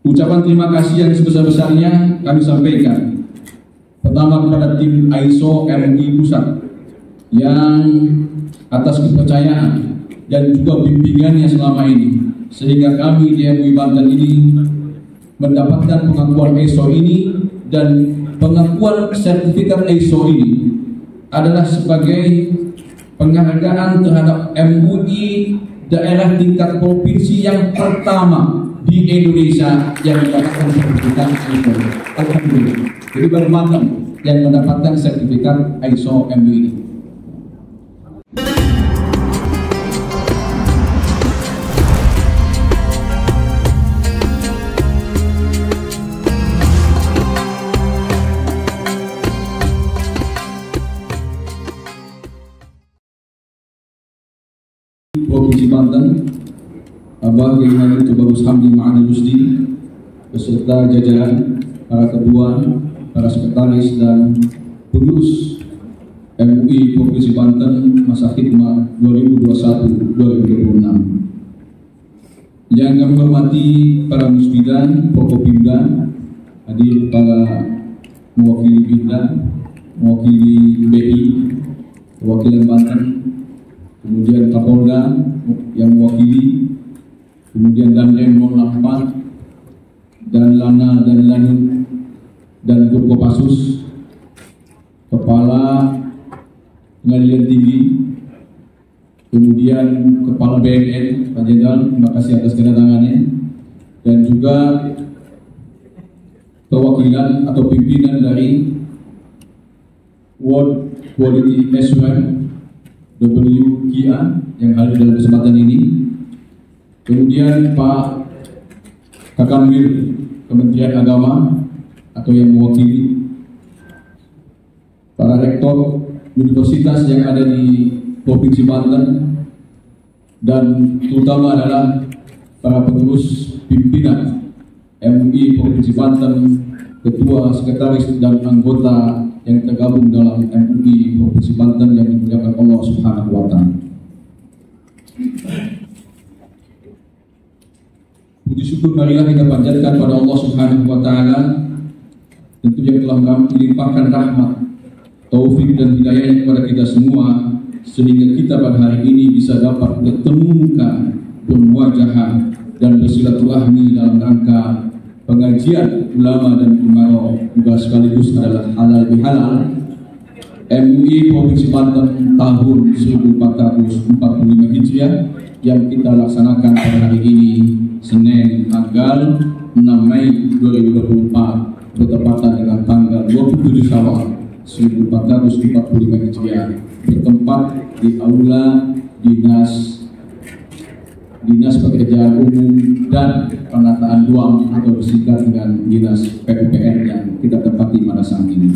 Ucapan terima kasih yang sebesar-besarnya kami sampaikan pertama kepada tim ISO MUI Pusat yang atas kepercayaan dan juga bimbingannya selama ini, sehingga kami di MUI Banten ini mendapatkan pengakuan ISO ini, dan pengakuan sertifikat ISO ini adalah sebagai penghargaan terhadap MUI daerah tingkat provinsi yang pertama di Indonesia yang mendapatkan sertifikat ISO. Alhamdulillah. Jadi baru Banten yang mendapatkan sertifikat ISO MUI ini. Provinsi Banten, Abah Kiai Haji Tubagus Hamdi Ma'ani Rusdi beserta jajaran para ketua, para sekretaris dan pengurus MUI Provinsi Banten masa khidmat 2021-2026. Yang kami hormati para musbidan, Prokopimda, hadir para mewakili Binda, mewakili BI, perwakilan Banten, kemudian Kapolda yang mewakili, kemudian Danrem 08, dan Lana dan Lanut dan Grup Kopassus, Kepala Pengadilan Tinggi, kemudian Kepala BNN Pak Jenderal, terima kasih atas kedatangannya, dan juga perwakilan atau pimpinan dari World Quality Assurance WQA yang hadir dalam kesempatan ini, kemudian Pak Kakanwil Kementerian Agama atau yang mewakili, para rektor universitas yang ada di Provinsi Banten, dan terutama adalah para pengurus pimpinan MUI Provinsi Banten, ketua, sekretaris, dan anggota yang tergabung dalam MUI Provinsi Banten yang dimuliakan Allah Subhanahu wa Ta'ala. Puji syukur marilah kita panjatkan pada Allah Subhanahu wa Ta'ala, tentu yang telah melimpahkan rahmat, taufik dan hidayahnya kepada kita semua, sehingga kita pada hari ini bisa dapat bertemukan, bermuajahah dan bersilaturahmi dalam rangka pengajian ulama dan umaro, juga sekaligus adalah halal bihalal MUI Provinsi Banten tahun 1445 Hijriah yang kita laksanakan pada hari ini Senin tanggal 6 Mei 2024 bertepatan dengan tanggal 27 Syawal 1445 Hijriah, bertempat di Aula Dinas Pekerjaan Umum dan Penataan Ruang atau disingkat dengan Dinas PUPR yang kita tempati pada saat ini.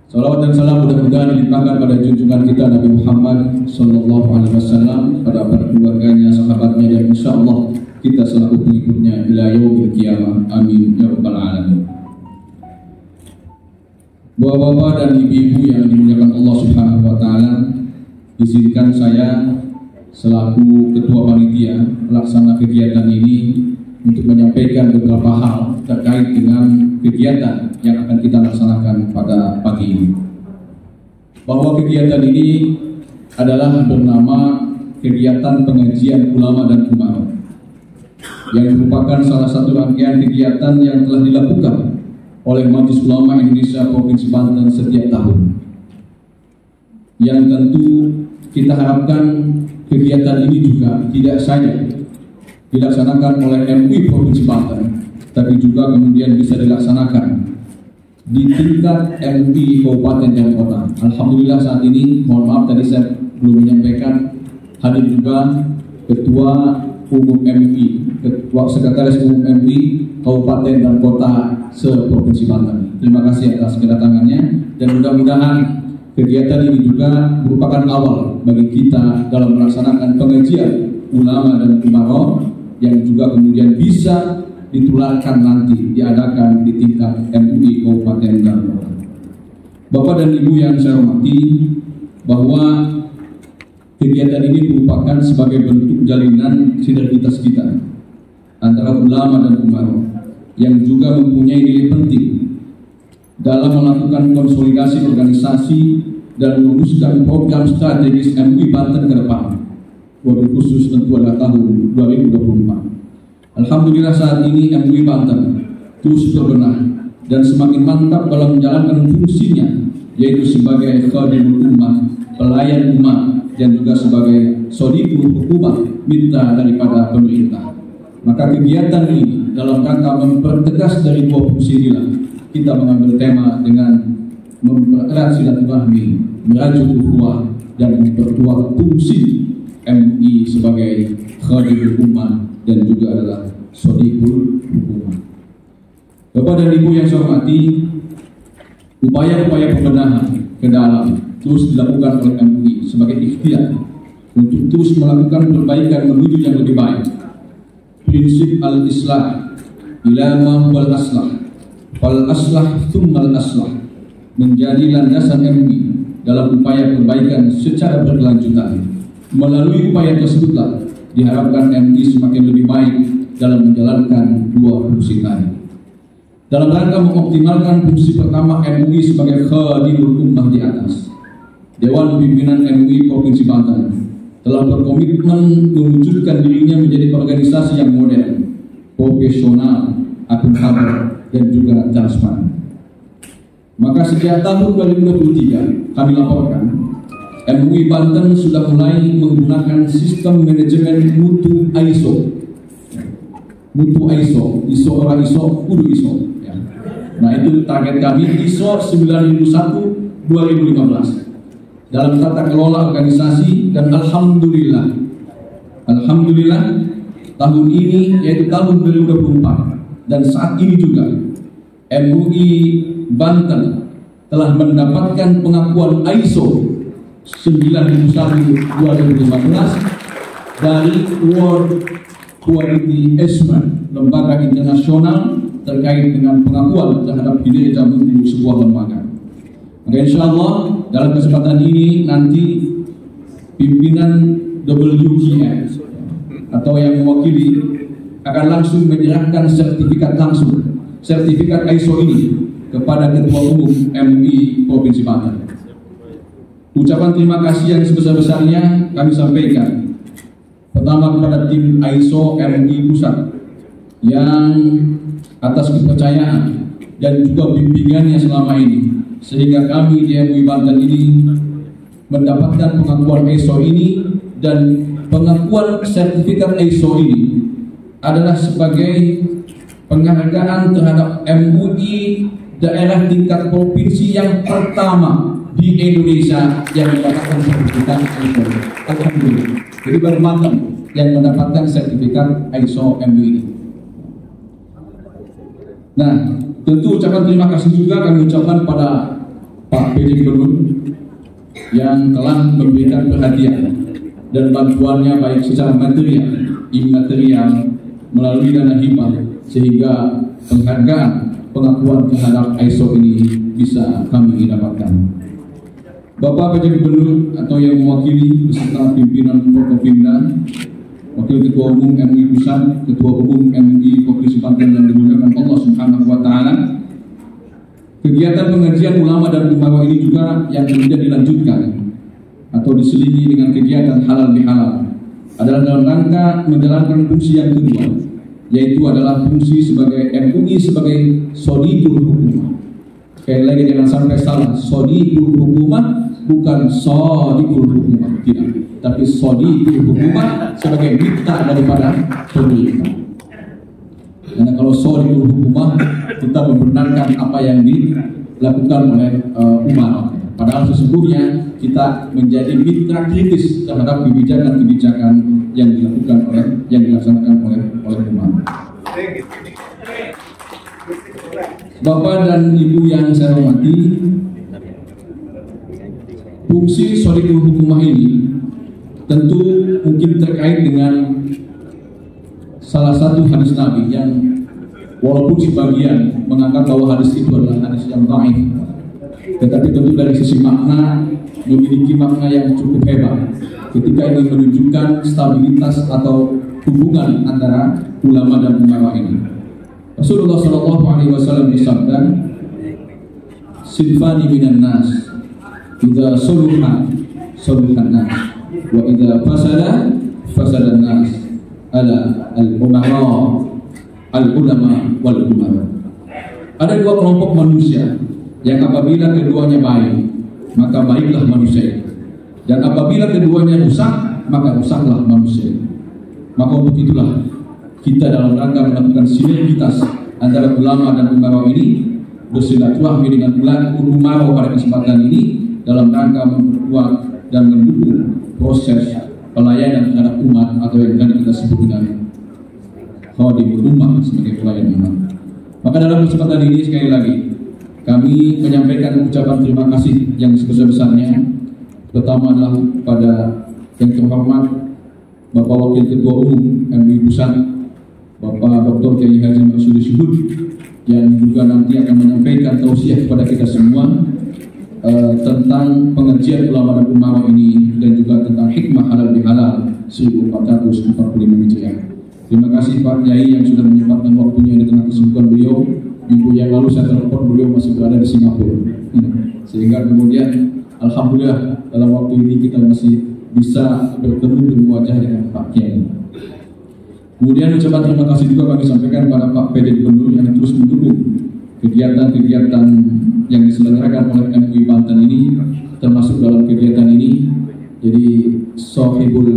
Salawat dan salam mudah-mudahan dilimpahkan pada junjungan kita Nabi Muhammad Sallallahu Alaihi Wasallam, pada para keluarganya, sahabatnya, dan insya Allah kita selaku pengikutnya ila yaumil qiyamah. Amin ya rabbal alamin. Bapak-bapak dan ibu-ibu yang dimuliakan Allah Subhanahu wa Ta'ala, izinkan saya selaku ketua panitia pelaksana kegiatan ini untuk menyampaikan beberapa hal terkait dengan kegiatan yang akan kita laksanakan pada pagi ini. Bahwa kegiatan ini adalah bernama kegiatan pengajian ulama dan umaro, yang merupakan salah satu rangkaian kegiatan yang telah dilakukan oleh Majelis Ulama Indonesia Provinsi Banten setiap tahun. Yang tentu kita harapkan kegiatan ini juga tidak saja dilaksanakan oleh MUI Provinsi Banten, tapi juga kemudian bisa dilaksanakan di tingkat MUI Kabupaten dan Kota. Alhamdulillah saat ini, mohon maaf tadi saya belum menyampaikan, hadir juga Ketua Umum MUI, Ketua Sekretaris Umum MUI Kabupaten dan Kota se-Provinsi Banten. Terima kasih atas kedatangannya, dan mudah-mudahan kegiatan ini juga merupakan awal bagi kita dalam melaksanakan pengajian ulama dan umaro yang juga kemudian bisa ditularkan nanti diadakan di tingkat MUI Kabupaten dan Kota. Bapak dan Ibu yang saya hormati, bahwa kegiatan ini merupakan sebagai bentuk jalinan sinergitas kita antara para ulama dan umara yang juga mempunyai nilai penting dalam melakukan konsolidasi organisasi dan merumuskan program strategis MUI Banten ke depan, wabil khusus tentu adalah tahun 2024. Alhamdulillah saat ini MUI Banten terus berbenah dan semakin mantap dalam menjalankan fungsinya, yaitu sebagai khadimul ummah, pelayan umat, dan juga sebagai shodiqul hukumah, mitra daripada pemerintah. Maka kegiatan ini dalam rangka mempertegas dari dua fungsi inilah kita mengambil tema dengan mempererat silaturahmi, merajut ukhuwah, dan memperkuat fungsi MUI sebagai khadimul ummah dan juga adalah shodiqul hukumah. Bapak dan Ibu yang saya hormati, upaya-upaya pembenahan ke dalam terus dilakukan oleh MUI sebagai ikhtiar untuk terus melakukan perbaikan menuju yang lebih baik. Prinsip al-islah ila ma huwal aslah fal aslah tsummal aslah menjadi landasan MUI dalam upaya perbaikan secara berkelanjutan. Melalui upaya tersebutlah diharapkan MUI semakin lebih baik dalam menjalankan dua fungsi tadi. Dalam rangka mengoptimalkan fungsi pertama MUI sebagai khadimul ummah di atas, Dewan Pimpinan MUI Provinsi Banten telah berkomitmen mewujudkan dirinya menjadi organisasi yang modern, profesional, akuntabel, dan juga transparan. Maka sejak tahun 2023 kami laporkan MUI Banten sudah mulai menggunakan sistem manajemen mutu ISO. Mutu ISO, ISO orang ISO, kudu ISO. Nah, itu target kami ISO 9001 2015 dalam tata kelola organisasi. Dan alhamdulillah tahun ini yaitu tahun 2024 dan saat ini juga MUI Banten telah mendapatkan pengakuan ISO 9001 2015 dari World Quality Assessment, lembaga internasional terkait dengan pengakuan terhadap kinerja mutu sebuah lembaga. Maka insya Allah dalam kesempatan ini nanti pimpinan WGS atau yang mewakili akan langsung menyerahkan sertifikat ISO ini kepada Ketua Umum MUI Provinsi Banten. Ucapan terima kasih yang sebesar-besarnya kami sampaikan pertama kepada tim ISO MUI Pusat yang atas kepercayaan dan juga bimbingannya selama ini, sehingga kami di MUI Banten ini mendapatkan pengakuan ISO ini. Dan pengakuan sertifikat ISO ini adalah sebagai penghargaan terhadap MUI daerah tingkat provinsi yang pertama di Indonesia yang mendapatkan sertifikat ISO. Alhamdulillah. Jadi baru Banten yang mendapatkan sertifikat ISO MUI ini. Nah, tentu ucapan terima kasih juga kami ucapkan pada Pak PJ Gubernur yang telah memberikan perhatian dan bantuannya baik secara material, imaterial, melalui dana hibah, sehingga penghargaan pengakuan terhadap ISO ini bisa kami dapatkan. Bapak PJ Gubernur atau yang mewakili beserta pimpinan Forkopimda, Wakil Ketua Umum MUI Pusat, Ketua Umum MUI Provinsi Banten dan dimuliakan Allah Subhanahu wa Ta'ala. Kegiatan pengajian ulama dan umara ini juga yang kemudian dilanjutkan atau diselingi dengan kegiatan halal bihalal adalah dalam rangka menjalankan fungsi yang kedua, yaitu adalah fungsi sebagai MUI sebagai shodiqul hukumah. Sekali lagi jangan sampai salah, shodiqul hukumah bukan shodiqul hukumah, tidak, tapi shodiqul hukumah sebagai mitra daripada pemerintah. Karena kalau shodiqul hukumah kita membenarkan apa yang dilakukan oleh umat. Padahal sesungguhnya kita menjadi mitra kritis terhadap kebijakan-kebijakan yang dilaksanakan oleh umat. Bapak dan Ibu yang saya hormati, fungsi shodiqul hukumah ini tentu mungkin terkait dengan salah satu hadis Nabi yang walaupun sebagian menganggap bahwa hadis itu adalah hadis yang dhaif, tetapi tentu dari sisi makna memiliki makna yang cukup hebat, ketika ingin menunjukkan stabilitas atau hubungan antara ulama dan umara ini. Rasulullah Shallallahu Alaihi Wasallam bersabda, "Sinfani minan nas, idza suluha suluhan nas, wa idza fasada fasadan nas, ala al-umara al-ulama wal umara." Ada dua kelompok manusia yang apabila keduanya baik, maka baiklah manusia itu. Dan apabila keduanya rusak, maka rusaklah manusia itu. Maka untuk itulah kita dalam rangka melakukan sinergitas antara ulama dan umara ini, bersilaturahmi dengan umara pada kesempatan ini dalam rangka memperkuat dan mendukung proses pelayanan terhadap umat atau yang tadi kita sebut dengan khadimul ummah sebagai pelayan umat. Maka dalam kesempatan ini sekali lagi kami menyampaikan ucapan terima kasih yang sebesar-besarnya, pertama adalah pada yang terhormat Bapak Wakil Ketua Umum MUI Pusat, Bapak Dr. Kiai Haji Marsudi Syuhud, yang juga nanti akan menyampaikan tausiah kepada kita semua tentang pengajian ulama dan umara ini, dan juga tentang hikmah halal bihalal 1445 Hijriah. Terima kasih Pak Kiai yang sudah menyempatkan waktunya di tengah kesibukan beliau. Minggu yang lalu saya telepon beliau masih berada di Singapura, sehingga kemudian alhamdulillah dalam waktu ini kita masih bisa bertemu dan wajah dengan Pak Kiai. Kemudian ucapan terima kasih juga kami sampaikan pada Pak PD Gubernur yang terus mendukung kegiatan-kegiatan yang diselenggarakan oleh MUI Banten ini, termasuk dalam kegiatan ini. Jadi Sohibul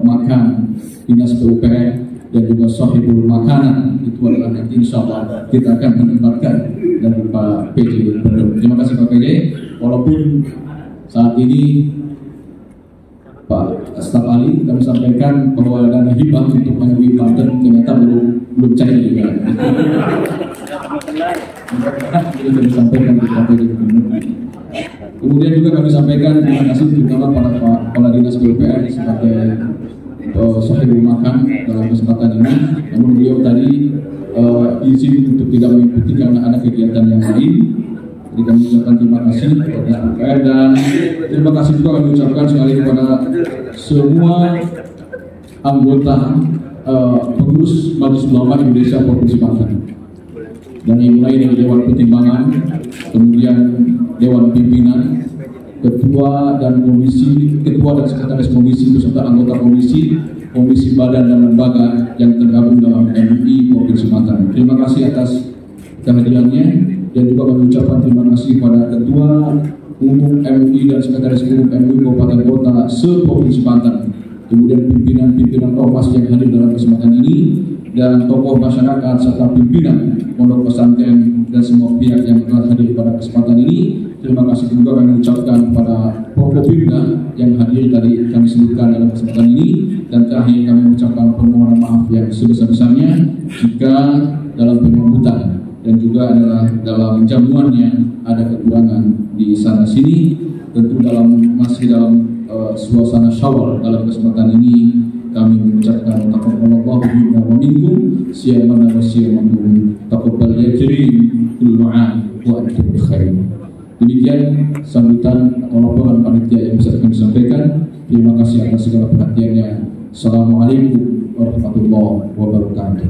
Makan Dinas PUPR dan juga Sohibul Makanan itu adalah nanti insya Allah kita akan menempatkan dari Pak PD Gubernur. Terima kasih Pak PD. Walaupun saat ini Pak Staf Ali kami sampaikan bahwa dana hibah untuk MUI Banten ternyata belum cair juga. Jadi kami sampaikan di Pak PD Gubernur. Kemudian juga kami sampaikan terima kasih terutama pada Pak Kepala Dinas PUPR sebagai Sohibul Makan dalam kesempatan ini. Namun beliau tadi izin untuk tidak mengikuti karena ada kegiatan yang lain. Jadi kami ucapkan terima kasih kepada PUPR, dan terima kasih juga kami ucapkan sekali kepada semua anggota pengurus Majelis Ulama Indonesia Provinsi Banten, dari mulai dari Dewan Pertimbangan, kemudian Dewan Pimpinan, ketua dan sekretaris komisi beserta anggota komisi badan dan lembaga yang tergabung dalam MUI Provinsi Banten. Terima kasih atas kehadirannya, dan juga mengucapkan terima kasih pada Ketua Umum MUI dan Sekretaris Umum MUI Kabupaten Kota se-Provinsi Banten, kemudian pimpinan ormas yang hadir dalam kesempatan ini, dan tokoh masyarakat serta pimpinan pondok pesantren dan semua pihak yang telah hadir pada kesempatan ini. Terima kasih juga kami ucapkan pada Prokopimda yang hadir tadi kami sebutkan dalam kesempatan ini, dan terakhir kami mengucapkan permohonan maaf yang sebesar-besarnya jika dalam penyambutan dan juga adalah dalam jamuannya ada kekurangan di sana sini. Tentu masih dalam suasana Syawal, dalam kesempatan ini kami mengucapkan taqabbalallahu minna wa minkum siyamana wa siyamakum taqabbal ya karim kullu 'am wa antum bi khair. Demikian sambutan atau laporan panitia yang bisa kami sampaikan. Terima kasih atas segala perhatiannya. Assalamualaikum warahmatullahi wabarakatuh.